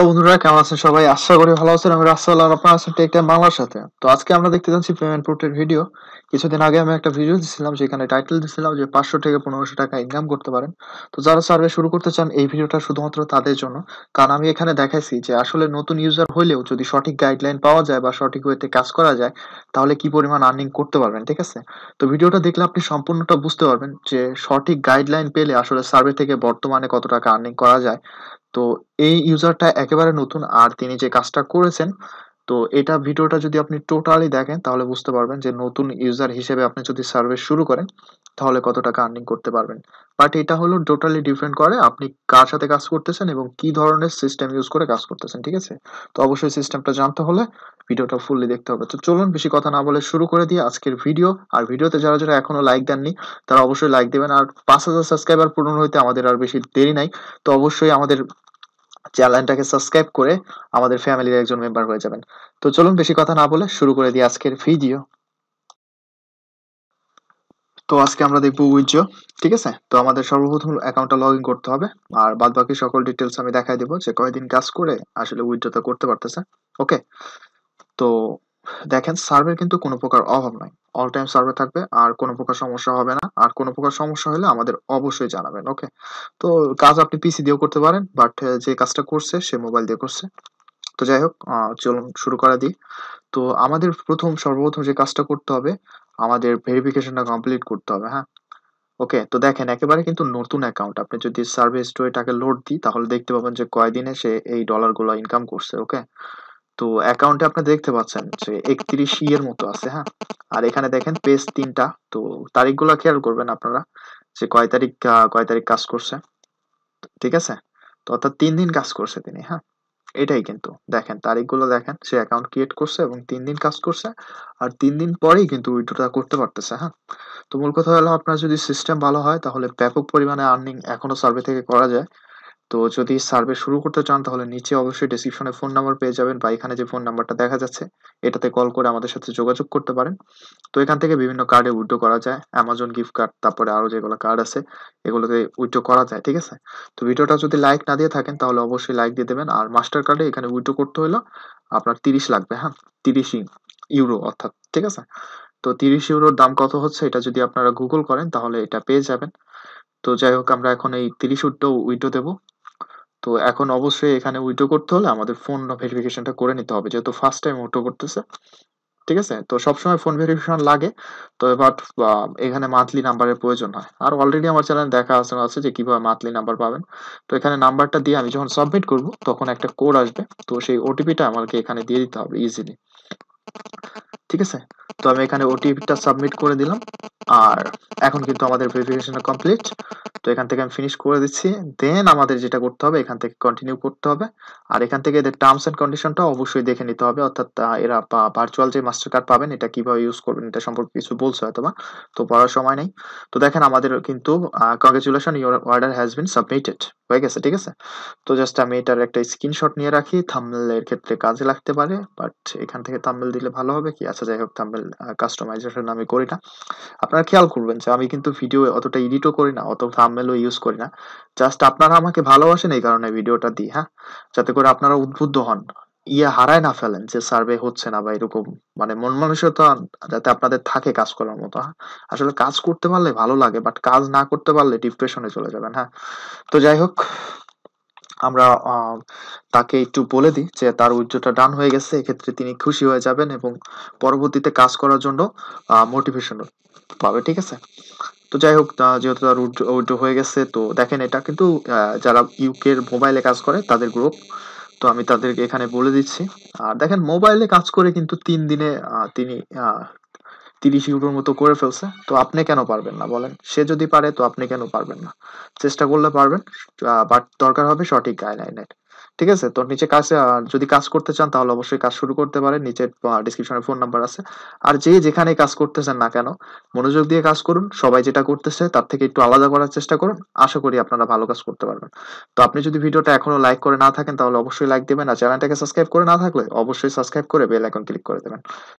বন্ধুরা কেমন আছেন সবাই? আশা করি ভালো আছেন। আমি রাসেল আর আপনারা আছেন টেক টাইম বাংলার সাথে। তো আজকে আমরা দেখতে যাচ্ছি পেমেন্ট পোর্টের ভিডিও। কিছুদিন আগে আমি একটা ভিডিও দিছিলাম, যেখানে টাইটেল দিছিলাম যে 500 থেকে 1500 টাকা ইনকাম করতে পারেন। তো যারা সার্ভে শুরু করতে চান, এই ভিডিওটা শুধুমাত্র তাদের জন্য। কারণ আমি এখানে দেখাইছি যে আসলে নতুন ইউজার হইলেও যদি সঠিক গাইডলাইন পাওয়া যায় বা সঠিক ওয়েতে কাজ করা যায়, তাহলে কি পরিমাণ আর্নিং করতে পারবেন, ঠিক আছে? তো ভিডিওটা দেখলে আপনি সম্পূর্ণটা বুঝতে পারবেন যে সঠিক গাইডলাইন পেলে আসলে সার্ভে থেকে বর্তমানে কত টাকা আর্নিং করা যায়। তো এই ইউজারটা একেবারে নতুন, আর তিনি যে কাজটা করেছেন, তো এটা ভিডিওটা যদি আপনি টোটালি দেখেন তাহলে বুঝতে পারবেন যে নতুন ইউজার হিসেবে আপনি যদি সার্ভিস শুরু করেন তাহলে কত টাকা আর্নিং করতে পারবেন। বাট এটা হলো টোটালি ডিফারেন্ট করে আপনি কার সাথে কাজ করতেছেন এবং কি ধরনের সিস্টেম ইউজ করে কাজ করতেছেন, ঠিক আছে? তো অবশ্যই সিস্টেমটা জানতে হলে ভিডিওটা ফুললি দেখতে হবে। তো চলুন বেশি কথা না বলে শুরু করে দিয়ে আজকের ভিডিও। আর ভিডিওতে যারা যারা এখনো লাইক দেননি তারা অবশ্যই লাইক দিবেন, আর 5,000 সাবস্ক্রাইবার পূরণ হইতে আমাদের আর বেশি দেরি নাই। তো অবশ্যই আমাদের চ্যানেলটাকে সাবস্ক্রাইব করে আমাদের ফ্যামিলির একজন মেম্বার হয়ে যাবেন। তো চলুন বেশি কথা না বলে শুরু করে দিই আজকের ভিডিও। তো আজকে আমরা দেখবো উইথড্র, ঠিক আছে? তো আমাদের সর্বপ্রথম অ্যাকাউন্টটা লগ ইন করতে হবে, আর বাদ বাকি সকল ডিটেলস আমি দেখাই দেবো যে কয়দিন কাজ করে আসলে উইথড্রটা করতে পারতেছে। ওকে, তো দেখেন সার্ভের কিন্তু কোনো প্রকার অভাব নাই, অল টাইম সার্ভে থাকবে আর কোনো প্রকার সমস্যা হবে না। আর কোনো প্রকার সমস্যা হলে আমাদের অবশ্যই জানাবেন, ওকে? তো কাজ আপনি পিসি দিয়েও করতে পারেন, বাট যে কাজটা করছে সে মোবাইল দিয়ে করছে। তো যাই হোক, চলুন শুরু করা দিই। তো আমাদের সর্বপ্রথম যে কাজটা করতে হবে, আমাদের ভেরিফিকেশনটা কমপ্লিট করতে হবে, হ্যাঁ? ওকে, তো দেখেন একেবারে কিন্তু নতুন অ্যাকাউন্ট। আপনি যদি সার্ভে স্টোরিটাকে লোড দিই তাহলে দেখতে পাবেন যে কয়দিনে সে এই ডলারগুলো ইনকাম করছে, ওকে? তো অ্যাকাউন্টে আপনি দেখতে পাচ্ছেন যে 31 এর মতো আছে, হ্যাঁ? আর এখানে দেখেন পেজ 3টা। তো তারিখগুলো খেয়াল করবেন আপনারা যে কয় তারিখ কাজ করছে, ঠিক আছে? তো অর্থাৎ 3 দিন কাজ করছে তিনি, হ্যাঁ? এটাই কিন্তু দেখেন তারিখগুলো দেখেন, সে অ্যাকাউন্ট ক্রিয়েট করছে এবং 3 দিন কাজ করছে, আর 3 দিন পরেই কিন্তু উইথড্রটা করতে পারতেছে, হ্যাঁ? তো মূল কথা হলো আপনার যদি সিস্টেম ভালো হয় তাহলে ব্যাপক পরিমাণে আর্নিং এখনো সার্ভে থেকে করা যায়। তো যদি সার্ভে শুরু করতে চান তাহলে নিচে অবশ্যই ডেসক্রিপশনে ফোন নাম্বার পেয়ে যাবেন, বা এখানে যে ফোন নাম্বারটা দেখা যাচ্ছে এটাতে কল করে আমাদের সাথে যোগাযোগ করতে পারেন। তো এখান থেকে বিভিন্ন কার্ডে উইথড্র করা যায়, অ্যামাজন গিফট কার্ড, তারপরে আরো যেগুলো কার্ড আছে এগুলোতে উইথড্র করা যায়, ঠিক আছে? তো ভিডিওটা যদি লাইক না দিয়ে থাকেন তাহলে অবশ্যই লাইক দিয়ে দেবেন। আর মাস্টার কার্ডে এখানে উইথড্র করতে হলো আপনার 30 লাগবে, হ্যাঁ? 30 ইউরো অর্থাৎ, ঠিক আছে? তো 30 ইউরোর দাম কত হচ্ছে এটা যদি আপনারা গুগল করেন তাহলে এটা পেয়ে যাবেন। তো যাই হোক, আমরা এখন এই 30 উইথড্র দেবো। তো এখন অবশ্যই এখানে উইথড্র করতে হলে আমাদের ফোন ভেরিফিকেশনটা করে নিতে হবে, যেহেতু ফার্স্ট টাইম উইথড্র করতেছে, ঠিক আছে? তো সবসময় ফোন ভেরিফিকেশন লাগে। তো বাট এখানে মান্থলি নাম্বারের প্রয়োজন হয়, আর অলরেডি আমার চ্যানেল দেখা আছে যে কিভাবে মান্থলি নাম্বার পাবেন। তো এখানে নাম্বারটা দিয়ে আমি যখন সাবমিট করব তখন একটা কোড আসবে, তো সেই ওটিপিটা আমাকে এখানে দিয়ে দিতে হবে ইজিলি, ঠিক আছে? তো আমি এখানে ওটিপিটা সাবমিট করে দিলাম, আর এখন কিন্তু আমাদের ভেরিফিকেশনটা কমপ্লিট। তো এখান থেকে আমি ফিনিশ করে দিচ্ছি। দেন আমাদের যেটা করতে হবে এখান থেকে কন্টিনিউ করতে হবে, আর এখান থেকে এদের টার্মস এন্ড কন্ডিশনটা অবশ্যই দেখে নিতে হবে। অর্থাৎ এরা ভার্চুয়াল যে মাস্টার কার্ড পাবেন এটা কিভাবে ইউজ করবেন এটা সম্পর্কে কিছু বলছে হয়তোবা, তো পড়ার সময় নেই। তো দেখেন আমাদের কিন্তু congratulation, your order has been submitted হয়ে গেছে, ঠিক আছে? তো জাস্ট আমি এটার একটা স্ক্রিনশট নিয়ে রাখি, থাম্বনেল এর ক্ষেত্রে কাজে লাগতে পারে, বাট এখান থেকে থাম্বনেল দিলে ভালো হবে কি? আচ্ছা যাই হোক, থাম্বনেল কাস্টমাইজেশন আমি করি না। আপনারা খেয়াল করবেন যে আমি কিন্তু ভিডিও অতটা এডিটও করি না, অত থাম্বনেলও ইউজ করি না। জাস্ট আপনারা আমাকে ভালোবাসেন এই কারণে ভিডিওটা দিই, হ্যাঁ? যাতে করে আপনারা উদ্বুদ্ধ হন, হারায় না ফেলেন যে সার্ভে হচ্ছে না বা এরকম, মানে মন মানসিকতা যাতে আপনাদের থাকে কাজ করার মতো, হ্যাঁ? আসলে কাজ করতে পারলে ভালো লাগে, বাট কাজ না করতে পারলে ডিপ্রেশনে চলে যাবেন, হ্যাঁ? তো যাই হোক, আমরা তাকে একটু বলে দিই যে তার উইথড্রটা ডান হয়ে গেছে। এক্ষেত্রে তিনি খুশি হয়ে যাবেন এবং পরবর্তীতে কাজ করার জন্য মোটিভেশন পাবে, ঠিক আছে? তো যাই হোক, যেহেতু তার উইথড্র হয়ে গেছে, তো দেখেন এটা কিন্তু যারা ইউকের মোবাইলে কাজ করে তাদের গ্রুপ। তো আমি তাদেরকে এখানে বলে দিচ্ছি। আর দেখেন মোবাইলে কাজ করে কিন্তু 3 দিনে তিনি 30 ইউরোর মতো করে ফেলছে। তো আপনি কেন পারবেন না বলেন? সে যদি পারে তো আপনি কেন পারবেন না? চেষ্টা করলে পারবেন, বাট দরকার হবে সঠিক গাইডলাইনের, ঠিক আছে? তো নিচে কাজ যদি কাজ করতে চান তাহলে অবশ্যই কাজ শুরু করতে পারেন, নিচে ডিসক্রিপশনে ফোন নাম্বার আছে। আর যে যেখানে কাজ করতেছেন না কেন মনোযোগ দিয়ে কাজ করুন, সবাই যেটা করতেছে তার থেকে একটু আলাদা করার চেষ্টা করুন, আশা করি আপনারা ভালো কাজ করতে পারবেন। তো আপনি যদি ভিডিওটা এখনো লাইক করে না থাকেন তাহলে অবশ্যই লাইক দিবেন, আর চ্যানেলটাকে সাবস্ক্রাইব করে না থাকলে অবশ্যই সাবস্ক্রাইব করে বেল আইকন ক্লিক করে দেবেন।